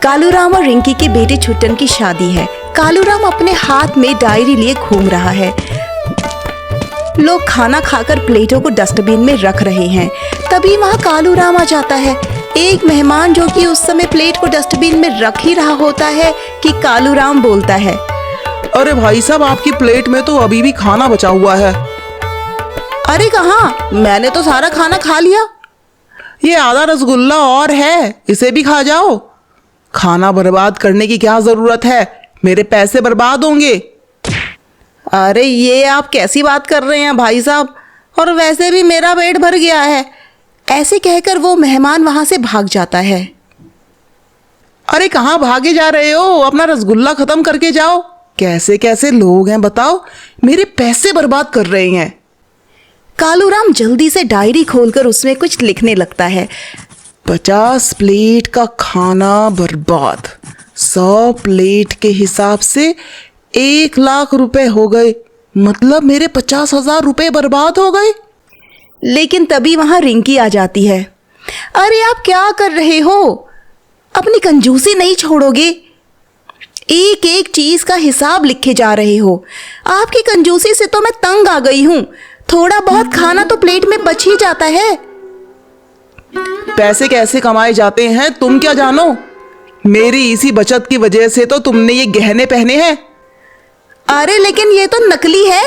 कालूराम और रिंकी के बेटे छुट्टन की शादी है। कालूराम अपने हाथ में डायरी लिए घूम रहा है। लोग खाना खाकर प्लेटों को डस्टबिन में रख रहे हैं। तभी वहाँ कालूराम आ जाता है। एक मेहमान जो कि उस समय प्लेट को डस्टबिन में रख ही रहा होता है कि कालूराम बोलता है, अरे भाई साहब, आपकी प्लेट में तो अभी भी खाना बचा हुआ है। अरे कहाँ, मैंने तो सारा खाना खा लिया। ये आधा रसगुल्ला और है, इसे भी खा जाओ। खाना बर्बाद करने की क्या जरूरत है, मेरे पैसे बर्बाद होंगे। अरे ये आप कैसी बात कर रहे हैं भाई साहब, और वैसे भी मेरा पेट भर गया है। ऐसे कहकर वो मेहमान वहां से भाग जाता है। अरे कहाँ भागे जा रहे हो, अपना रसगुल्ला खत्म करके जाओ। कैसे कैसे लोग हैं बताओ, मेरे पैसे बर्बाद कर रहे हैं। कालूराम जल्दी से डायरी खोलकर उसमें कुछ लिखने लगता है। 50 प्लेट का खाना बर्बाद, 100 प्लेट के हिसाब से 1 लाख रुपए हो गए, मतलब मेरे 50,000 रुपए बर्बाद हो गए। लेकिन तभी वहां रिंकी आ जाती है। अरे आप क्या कर रहे हो, अपनी कंजूसी नहीं छोड़ोगे? एक एक चीज का हिसाब लिखे जा रहे हो। आपकी कंजूसी से तो मैं तंग आ गई हूं। थोड़ा बहुत खाना तो प्लेट में बच ही जाता है। पैसे कैसे कमाए जाते हैं तुम क्या जानो? मेरी इसी बचत की वजह से तो तुमने ये गहने पहने हैं। अरे लेकिन ये तो नकली है।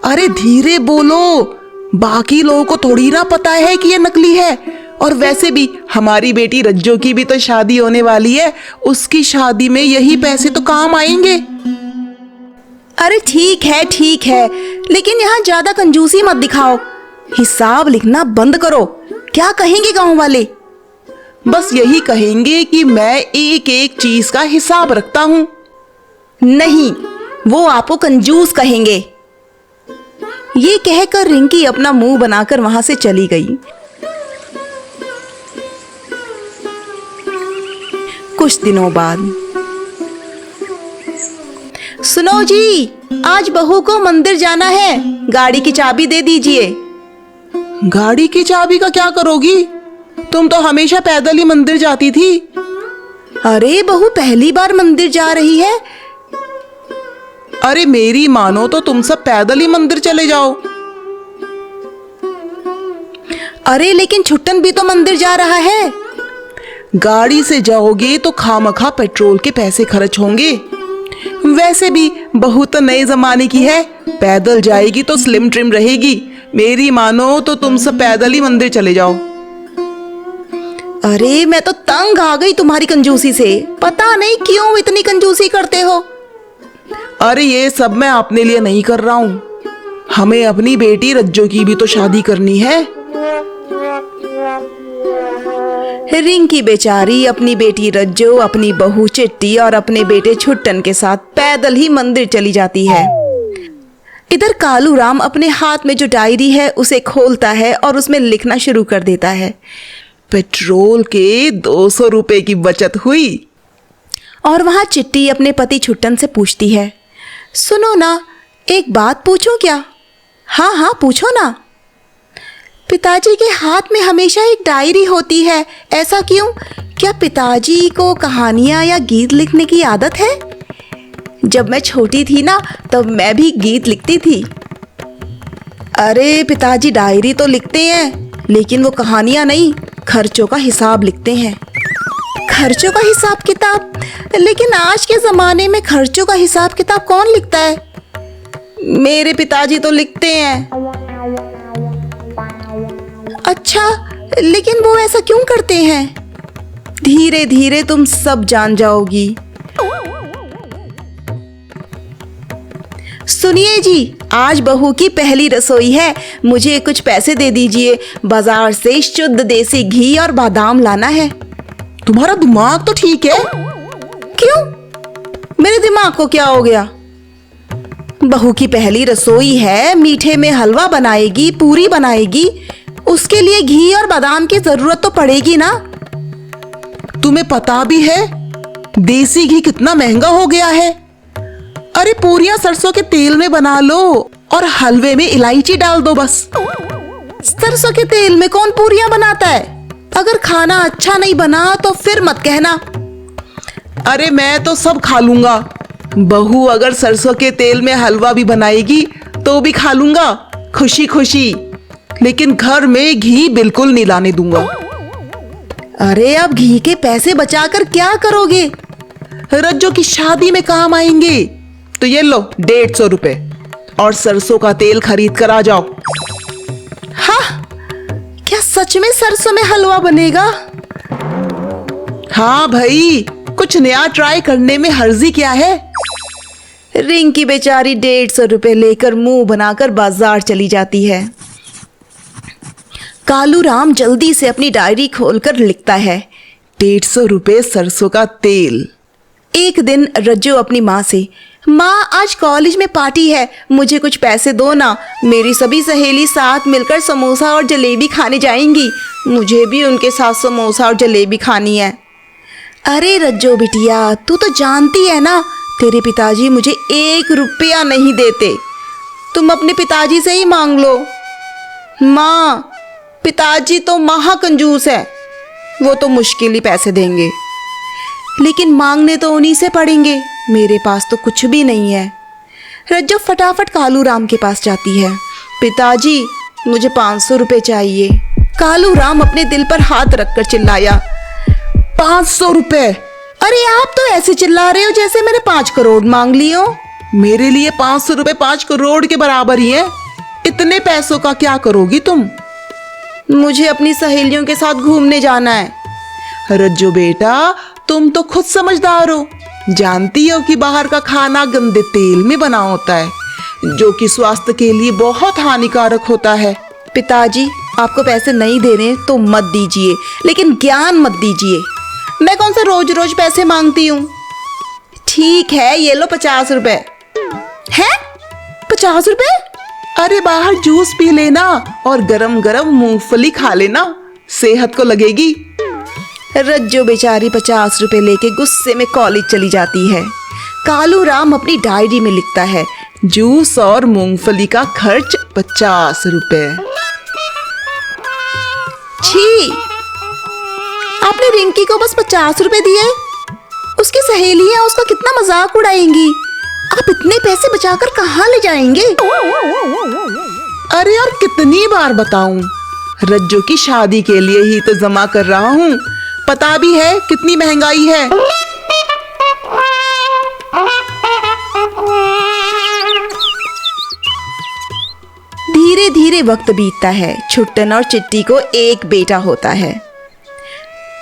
अरे धीरे बोलो, बाकी लोगों को थोड़ी ना पता है कि ये नकली है। और वैसे भी हमारी बेटी रज्जो की भी तो शादी होने वाली है, उसकी शादी में यही पैसे तो काम आएंगे। अरे ठीक है, लेकिन यहाँ ज्यादा कंजूसी मत दिखाओ। हिसाब लिखना बंद करो। क्या कहेंगे गांव वाले? बस यही कहेंगे कि मैं एक एक चीज का हिसाब रखता हूँ। नहीं, वो आपको कंजूस कहेंगे। ये कहकर रिंकी अपना मुंह बनाकर वहां से चली गई। कुछ दिनों बाद, सुनो जी, आज बहू को मंदिर जाना है, गाड़ी की चाबी दे दीजिए। गाड़ी की चाबी का क्या करोगी? तुम तो हमेशा पैदल ही मंदिर जाती थी। अरे बहू पहली बार मंदिर जा रही है। अरे मेरी मानो तो तुम सब पैदल ही मंदिर चले जाओ। अरे लेकिन छुट्टन भी तो मंदिर जा रहा है। गाड़ी से जाओगे तो खामखा पेट्रोल के पैसे खर्च होंगे। वैसे भी बहू तो नए जमाने की है, पैदल जाएगी तो स्लिम ट्रिम रहेगी। मेरी मानो तो तुम सब पैदल ही मंदिर चले जाओ। अरे मैं तो तंग आ गई तुम्हारी कंजूसी से। पता नहीं क्यों इतनी कंजूसी करते हो। अरे ये सब मैं अपने लिए नहीं कर रहा हूँ, हमें अपनी बेटी रज्जो की भी तो शादी करनी है। रिंकी बेचारी अपनी बेटी रज्जो, अपनी बहू चिट्टी और अपने बेटे छुट्टन के साथ पैदल ही मंदिर चली जाती है। इधर कालूराम अपने हाथ में जो डायरी है उसे खोलता है और उसमें लिखना शुरू कर देता है। पेट्रोल के 200 रुपए की बचत हुई। और वहां चिट्टी अपने पति छुट्टन से पूछती है, सुनो ना, एक बात पूछूं क्या? हाँ पूछो ना। पिताजी के हाथ में हमेशा एक डायरी होती है, ऐसा क्यों? क्या पिताजी को कहानियां या गीत लिखने की आदत है? जब मैं छोटी थी ना, तब मैं भी गीत लिखती थी। अरे पिताजी डायरी तो लिखते हैं, लेकिन वो कहानियां नहीं, खर्चों का हिसाब लिखते हैं। खर्चों का हिसाब किताब? लेकिन आज के जमाने में खर्चों का हिसाब किताब कौन लिखता है? मेरे पिताजी तो लिखते हैं। अच्छा, लेकिन वो ऐसा क्यों करते हैं? धीरे धीरे तुम सब जान जाओगी। सुनिए जी, आज बहू की पहली रसोई है, मुझे कुछ पैसे दे दीजिए। बाजार से शुद्ध देसी घी और बादाम लाना है। तुम्हारा दिमाग तो ठीक है। क्यों? मेरे दिमाग को क्या हो गया? बहू की पहली रसोई है, मीठे में हलवा बनाएगी, पूरी बनाएगी, उसके लिए घी और बादाम की जरूरत तो पड़ेगी ना। तुम्हें पता भी है देसी घी कितना महंगा हो गया है? अरे पूरियां सरसों के तेल में बना लो और हलवे में इलायची डाल दो बस। सरसों के तेल में कौन पूरियां बनाता है? अगर खाना अच्छा नहीं बना तो फिर मत कहना। अरे मैं तो सब खा लूंगा। बहू अगर सरसों के तेल में हलवा भी बनाएगी तो भी खा लूंगा खुशी खुशी, लेकिन घर में घी बिल्कुल नहीं लाने दूंगा। अरे अब घी के पैसे बचाकर क्या करोगे? रज्जो की शादी में काम आएंगे। तो ये लो 150 रुपए और सरसों का तेल खरीद कर आ जाओ। हाँ, क्या सच में सरसों में हलवा बनेगा? हाँ भाई, कुछ नया ट्राई करने में हर्जी क्या है। रिंकी बेचारी 150 रुपए लेकर मुंह बनाकर बाजार चली जाती है। कालू राम जल्दी से अपनी डायरी खोलकर लिखता है 150 रुपए सरसों का तेल। एक दिन रज्जो अपनी माँ से, माँ आज कॉलेज में पार्टी है, मुझे कुछ पैसे दो ना, मेरी सभी सहेली साथ मिलकर समोसा और जलेबी खाने जाएंगी, मुझे भी उनके साथ समोसा और जलेबी खानी है। अरे रज्जो बिटिया, तू तो जानती है ना तेरे पिताजी मुझे 1 रुपया नहीं देते, तुम अपने पिताजी से ही मांग लो। माँ, पिताजी तो महाकंजूस है, वो तो मुश्किल ही पैसे देंगे, लेकिन मांगने तो उन्हीं से पड़ेंगे, मेरे पास तो कुछ भी नहीं है। रज्जो फटाफट कालू राम के पास जाती है, पिताजी मुझे 500 रुपए चाहिए। कालू राम अपने दिल पर हाथ रखकर चिल्लाया, 500 रुपए? अरे आप तो ऐसे चिल्ला रहे हो जैसे मैंने 5 करोड़ मांग ली हो। मेरे लिए 500 रुपए 5 करोड़ के बराबर ही है। इतने पैसों का क्या करोगी तुम? मुझे अपनी सहेलियों के साथ घूमने जाना है। रज्जो बेटा, तुम तो खुद समझदार हो, जानती हो कि बाहर का खाना गंदे तेल में बना होता है, जो कि स्वास्थ्य के लिए बहुत हानिकारक होता है। पिताजी आपको पैसे नहीं देने तो मत दीजिए, लेकिन ज्ञान मत दीजिए। मैं कौन सा रोज रोज पैसे मांगती हूँ। ठीक है, ये लो 50 रुपए। हैं? 50 रुपए? अरे बाहर जूस पी लेना और गरम गरम मूंगफली खा लेना, सेहत को लगेगी। रज्जो बेचारी 50 रुपए लेके गुस्से में कॉलेज चली जाती है। कालू राम अपनी डायरी में लिखता है, जूस और मूंगफली का खर्च 50 रुपए। छी, आपने रिंकी को बस 50 रुपए दिए? उसकी सहेलियां उसका कितना मजाक उड़ाएंगी। आप इतने पैसे बचाकर कहाँ ले जाएंगे? अरे और कितनी बार बताऊं, रज्जो की शादी के लिए ही तो जमा कर रहा हूँ, पता भी है कितनी महंगाई है। धीरे धीरे वक्त बीतता है। छुट्टन और चिट्टी को एक बेटा होता है।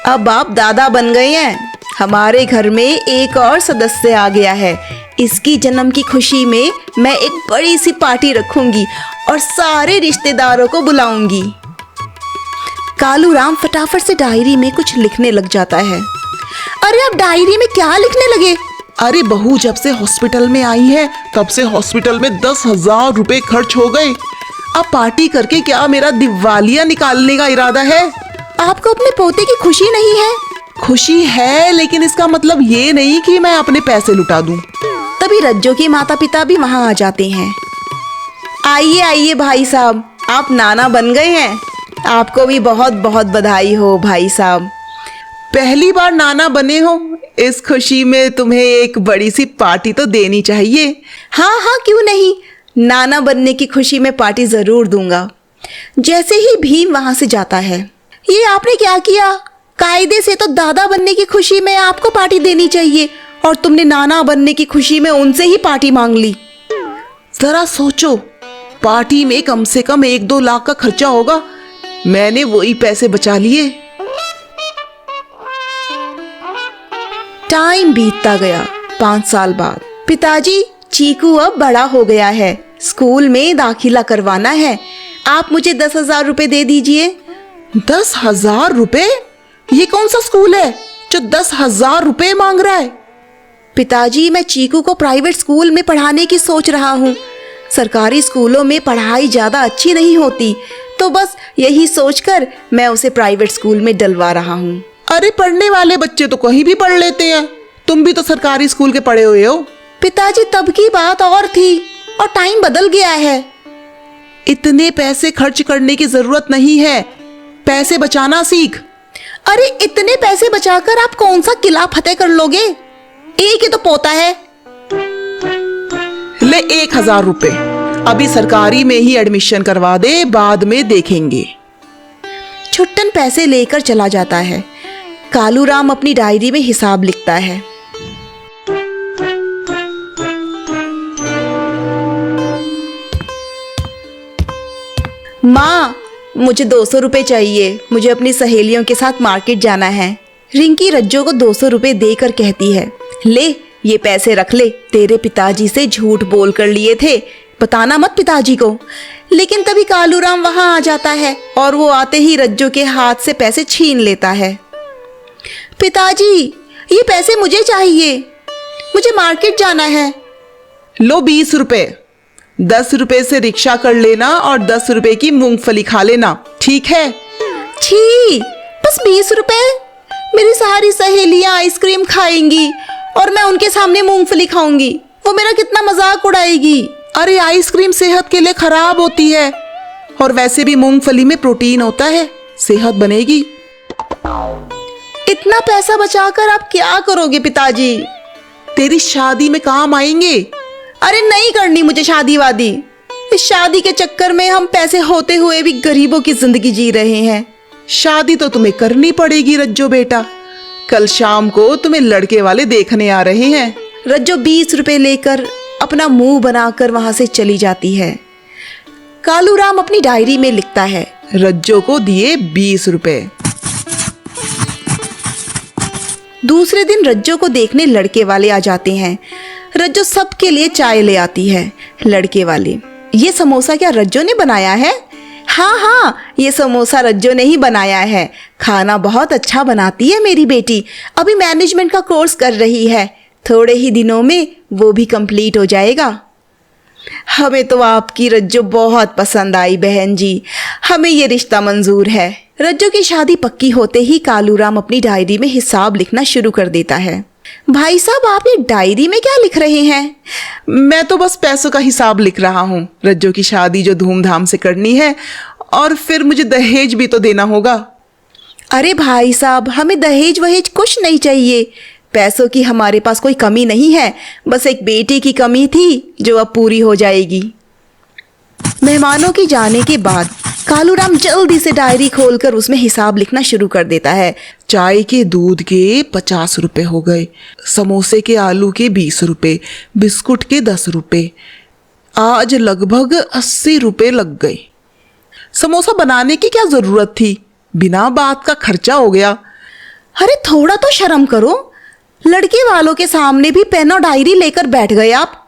अब आप दादा बन गए हैं। हमारे घर में एक और सदस्य आ गया है। इसकी जन्म की खुशी में मैं एक बड़ी सी पार्टी रखूंगी और सारे रिश्तेदारों को बुलाऊंगी। कालू राम फटाफट से डायरी में कुछ लिखने लग जाता है। अरे आप डायरी में क्या लिखने लगे? अरे बहू जब से हॉस्पिटल में आई है तब से हॉस्पिटल में 10,000 रुपए खर्च हो गए। अब पार्टी करके क्या मेरा दिवालिया निकालने का इरादा है? आपको अपने पोते की खुशी नहीं है? खुशी है, लेकिन इसका मतलब ये नहीं कि मैं अपने पैसे लुटा दूं। तभी रज्जो के माता पिता भी वहां आ जाते हैं। आइए आइए भाई साहब, आप नाना बन गए हैं। आपको भी बहुत बहुत बधाई हो भाई साहब। पहली बार नाना बने हो, इस खुशी में तुम्हें एक बड़ी सी पार्टी तो देनी चाहिए। हाँ हाँ, क्यों नहीं, नाना बनने की खुशी में पार्टी जरूर दूंगा। जैसे ही भीम वहां से जाता है, ये आपने क्या किया? कायदे से तो दादा बनने की खुशी में आपको पार्टी देनी चाहिए और तुमने नाना बनने की खुशी में उनसे ही पार्टी मांग ली। जरा सोचो, पार्टी में कम से कम 1-2 लाख का खर्चा होगा, मैंने वही पैसे बचा लिए। टाइम बीतता गया। 5 साल बाद, पिताजी चीकू अब बड़ा हो गया है, स्कूल में दाखिला करवाना है, आप मुझे 10,000 रुपए दे दीजिए। 10,000 रुपए? ये कौन सा स्कूल है जो 10,000 रुपए मांग रहा है? पिताजी मैं चीकू को प्राइवेट स्कूल में पढ़ाने की सोच रहा हूँ। सरकारी स्कूलों में पढ़ाई ज्यादा अच्छी नहीं होती, तो बस यही सोचकर मैं उसे प्राइवेट स्कूल में डलवा रहा हूँ। अरे पढ़ने वाले बच्चे तो कहीं भी पढ़ लेते हैं, तुम भी तो सरकारी स्कूल के पढ़े हुए हो। पिताजी तब की बात और थी और टाइम बदल गया है। इतने पैसे खर्च करने की जरूरत नहीं है, पैसे बचाना सीख। अरे इतने पैसे बचाकर आप कौन सा किला फतेह कर लोगे? एक ही तो पोता है। ले 1,000 रुपए, अभी सरकारी में ही एडमिशन करवा दे, बाद में देखेंगे। छुट्टन पैसे लेकर चला जाता है। कालूराम अपनी डायरी में हिसाब लिखता है। माँ, मुझे 200 रुपए चाहिए, मुझे अपनी सहेलियों के साथ मार्केट जाना है। रिंकी रज्जो को 200 रुपए देकर कहती है, ले ये पैसे रख ले, तेरे पिताजी से झूठ बोल कर लिए थे, बताना मत पिताजी को। लेकिन तभी कालूराम वहां आ जाता है और वो आते ही रज्जो के हाथ से पैसे छीन लेता है। पिताजी, ये पैसे मुझे चाहिए, मुझे मार्केट जाना है। लो 20 रुपए, 10 रुपए से रिक्शा कर लेना और 10 रुपए की मूंगफली खा लेना, ठीक है? छी, बस 20 रुपए? मेरी सारी सहेलियां आइसक्रीम खाएंगी और मैं उनके सामने मूंगफली खाऊंगी, वो मेरा कितना मजाक उड़ाएगी। अरे आइसक्रीम सेहत के लिए खराब होती है, और वैसे भी मूंगफली में प्रोटीन होता है, सेहत बनेगी। इतना पैसा बचाकर आप क्या करोगे पिताजी? तेरी शादी में काम आएंगे। अरे नहीं करनी मुझे शादी वादी। इस शादी के चक्कर में हम पैसे होते हुए भी गरीबों की जिंदगी जी रहे हैं। शादी तो तुम्हें करनी पड़ेगी रज्जो बेटा, कल शाम को तुम्हें लड़के वाले देखने आ रहे हैं। रज्जो 20 रुपए लेकर अपना मुंह बनाकर वहां से चली जाती है। कालूराम अपनी डायरी में लिखता है, रज्जो को दिए 20 रुपए। दूसरे दिन रज्जो को देखने लड़के वाले आ जाते हैं। रज्जो सबके लिए चाय ले आती है। लड़के वाले, ये समोसा क्या रज्जो ने बनाया है? हाँ हाँ, ये समोसा रज्जो ने ही बनाया है। खाना बहुत अच्छा बनाती है मेरी बेटी, अभी मैनेजमेंट का कोर्स कर रही है, थोड़े ही दिनों में वो भी कंप्लीट हो जाएगा। हमें तो आपकी रज्जो बहुत पसंद आई बहन जी, हमें ये रिश्ता मंजूर है। रज्जो की शादी पक्की होते ही कालूराम अपनी डायरी में हिसाब लिखना शुरू कर देता है। भाई साहब, आप ये डायरी में क्या लिख रहे हैं? मैं तो बस पैसों का हिसाब लिख रहा हूँ। रज्जो की शादी जो धूमधाम से करनी है, और फिर मुझे दहेज भी तो देना होगा। अरे भाई साहब, हमें दहेज वहेज कुछ नहीं चाहिए, पैसों की हमारे पास कोई कमी नहीं है, बस एक बेटी की कमी थी जो अब पूरी हो जाएगी। मेहमानों के जाने के बाद कालूराम जल्दी से डायरी खोलकर उसमें हिसाब लिखना शुरू कर देता है। चाय के दूध के 50 रुपए हो गए, समोसे के आलू के 20 रुपए, बिस्कुट के 10 रुपए, आज लगभग 80 रुपए लग गए। समोसा बनाने की क्या जरूरत थी, बिना बात का खर्चा हो गया। अरे थोड़ा तो शर्म करो, लड़के वालों के सामने भी पेन और डायरी लेकर बैठ गए आप।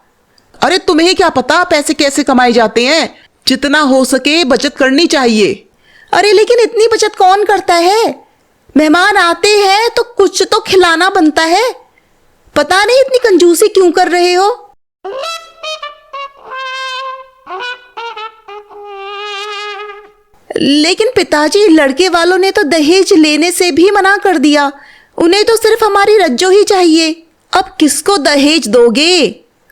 अरे तुम्हें क्या पता पैसे कैसे कमाए जाते हैं, जितना हो सके बचत करनी चाहिए। अरे लेकिन इतनी बचत कौन करता है? मेहमान आते हैं तो कुछ तो खिलाना बनता है, पता नहीं इतनी कंजूसी क्यों कर रहे हो। लेकिन पिताजी, लड़के वालों ने तो दहेज लेने से भी मना कर दिया, उन्हें तो सिर्फ हमारी रज्जो ही चाहिए। अब किसको दहेज दोगे?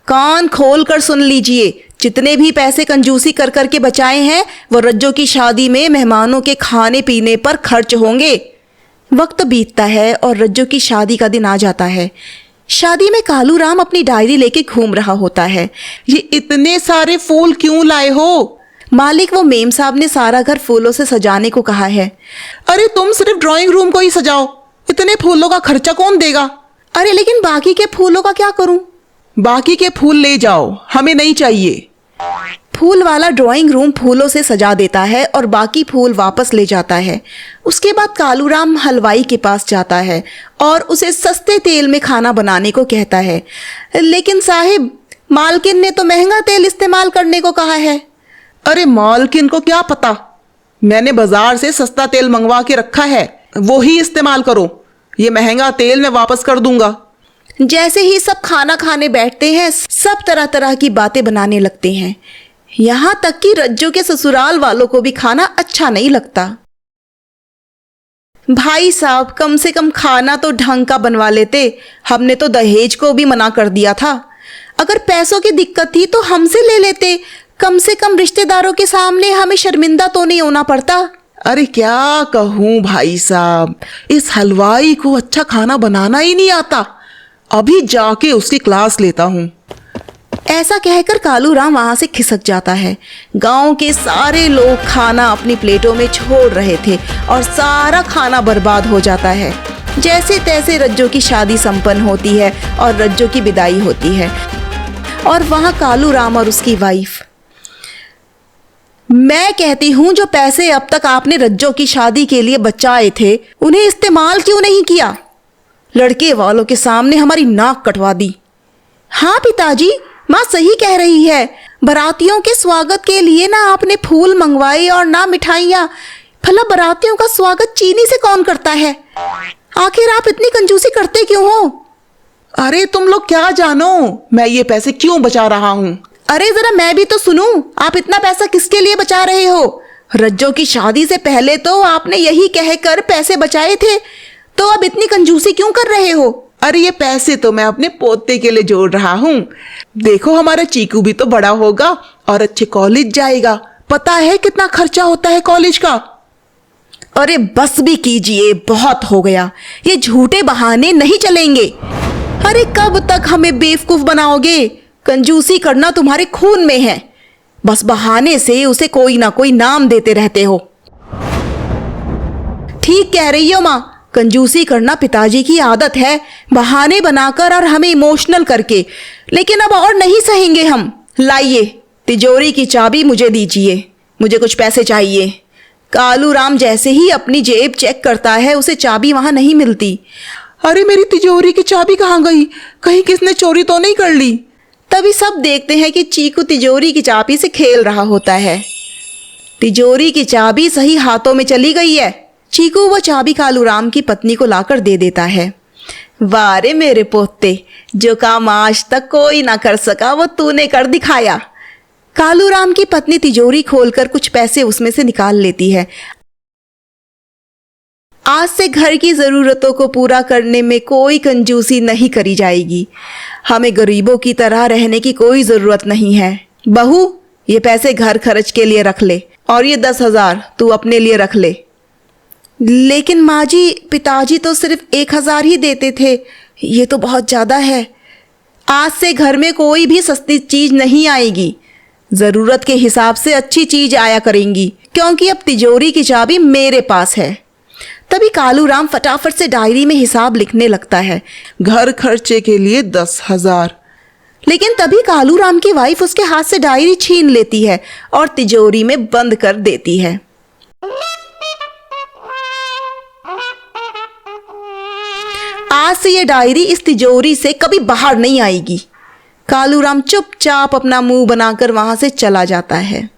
कान खोल कर सुन लीजिए, जितने भी पैसे कंजूसी कर करके बचाए हैं वो रज्जो की शादी में मेहमानों के खाने पीने पर खर्च होंगे। वक्त बीतता है और रज्जो की शादी का दिन आ जाता है। शादी में कालूराम अपनी डायरी लेके घूम रहा होता है। ये इतने सारे फूल क्यों लाए हो? मालिक, वो मेम साहब ने सारा घर फूलों से सजाने को कहा है। अरे तुम सिर्फ ड्राइंग रूम को ही सजाओ, इतने फूलों का खर्चा कौन देगा? अरे लेकिन बाकी के फूलों का क्या करूं? बाकी के फूल ले जाओ, हमें नहीं चाहिए। फूल वाला ड्राइंग रूम फूलों से सजा देता है और बाकी फूल वापस ले जाता है। उसके बाद कालूराम हलवाई के पास जाता है और उसे सस्ते तेल में खाना बनाने को कहता है। लेकिन साहिब, मालकिन ने तो महंगा तेल इस्तेमाल करने को कहा है। अरे मालकिन को क्या पता, मैंने बाजार से सस्ता तेल मंगवा के रखा है, वो ही इस्तेमाल करो, ये महंगा तेल मैं वापस कर दूंगा। जैसे ही सब खाना खाने बैठते हैं, सब तरह तरह की बातें बनाने लगते हैं, यहाँ तक कि रज्जो के ससुराल वालों को भी खाना अच्छा नहीं लगता। भाई साहब, कम से कम खाना तो ढंग का बनवा लेते, हमने तो दहेज को भी मना कर दिया था। अगर पैसों की दिक्कत थी तो हमसे ले लेते, कम से कम रिश्तेदारों के सामने हमें शर्मिंदा तो नहीं होना पड़ता। अरे क्या कहूँ भाई साहब, इस हलवाई को अच्छा खाना बनाना ही नहीं आता, अभी जाके उसकी क्लास लेता हूँ। ऐसा कहकर कालूराम वहां से खिसक जाता है। गांव के सारे लोग खाना अपनी प्लेटों में छोड़ रहे थे और सारा खाना बर्बाद हो जाता है। जैसे तैसे रज्जो की शादी संपन्न होती है और रज्जो की विदाई होती है। और वहां कालूराम और उसकी वाइफ, मैं कहती हूं जो पैसे अब तक आपने रज्जो की शादी के लिए बचाए थे उन्हें इस्तेमाल क्यों नहीं किया? लड़के वालों के सामने हमारी नाक कटवा दी। हाँ पिताजी, माँ सही कह रही है। बारातियों के स्वागत के लिए ना आपने फूल मंगवाए और ना मिठाइयाँ। भला बारातियों का स्वागत चीनी से कौन करता है? आखिर आप इतनी कंजूसी करते क्यों हो? अरे तुम लोग क्या जानो मैं ये पैसे क्यों बचा रहा हूँ। अरे जरा मैं भी तो सुनूं, आप इतना पैसा किसके लिए बचा रहे हो? रज्जो की शादी से पहले तो आपने यही कहकर पैसे बचाए थे, तो अब इतनी कंजूसी क्यों कर रहे हो? अरे ये पैसे तो मैं अपने पोते के लिए जोड़ रहा हूँ। देखो हमारा चीकू भी तो बड़ा होगा और अच्छे कॉलेज जाएगा। पता है कितना खर्चा होता है कॉलेज का? अरे बस भी कीजिए, बहुत हो गया। ये झूठे बहाने नहीं चलेंगे। अरे कब तक हमें बेवकूफ बनाओगे? कंजूसी करना तुम्हारे खून में है। बस बहाने से उसे कोई ना कोई नाम देते रहते हो। ठीक कह रही हो माँ, कंजूसी करना पिताजी की आदत है, बहाने बनाकर और हमें इमोशनल करके। लेकिन अब और नहीं सहेंगे हम। लाइए तिजोरी की चाबी मुझे दीजिए, मुझे कुछ पैसे चाहिए। कालूराम जैसे ही अपनी जेब चेक करता है उसे चाबी वहां नहीं मिलती। अरे मेरी तिजोरी की चाबी कहाँ गई? कहीं किसने चोरी तो नहीं कर ली? तभी सब देखते हैं कि चीकू तिजोरी की चाबी से खेल रहा होता है। तिजोरी की चाबी सही हाथों में चली गई है। चीकू वो चाबी कालूराम की पत्नी को लाकर दे देता है। वाह रे मेरे पोते, जो काम आज तक कोई ना कर सका वो तूने कर दिखाया। कालूराम की पत्नी तिजोरी खोलकर कुछ पैसे उसमें से निकाल लेती है। आज से घर की जरूरतों को पूरा करने में कोई कंजूसी नहीं करी जाएगी। हमें गरीबों की तरह रहने की कोई जरूरत नहीं है। बहू, ये पैसे घर खर्च के लिए रख ले और ये 10,000 तू अपने लिए रख ले। लेकिन माँ जी, पिताजी तो सिर्फ 1,000 ही देते थे, ये तो बहुत ज्यादा है। आज से घर में कोई भी सस्ती चीज नहीं आएगी। जरूरत के हिसाब से अच्छी चीज आया करेंगी, क्योंकि अब तिजोरी की चाबी मेरे पास है। तभी कालूराम फटाफट से डायरी में हिसाब लिखने लगता है। घर खर्चे के लिए 10,000। लेकिन तभी कालूराम की वाइफ उसके हाथ से डायरी छीन लेती है और तिजोरी में बंद कर देती है। आज से ये डायरी इस तिजोरी से कभी बाहर नहीं आएगी। कालूराम चुपचाप अपना मुंह बनाकर वहां से चला जाता है।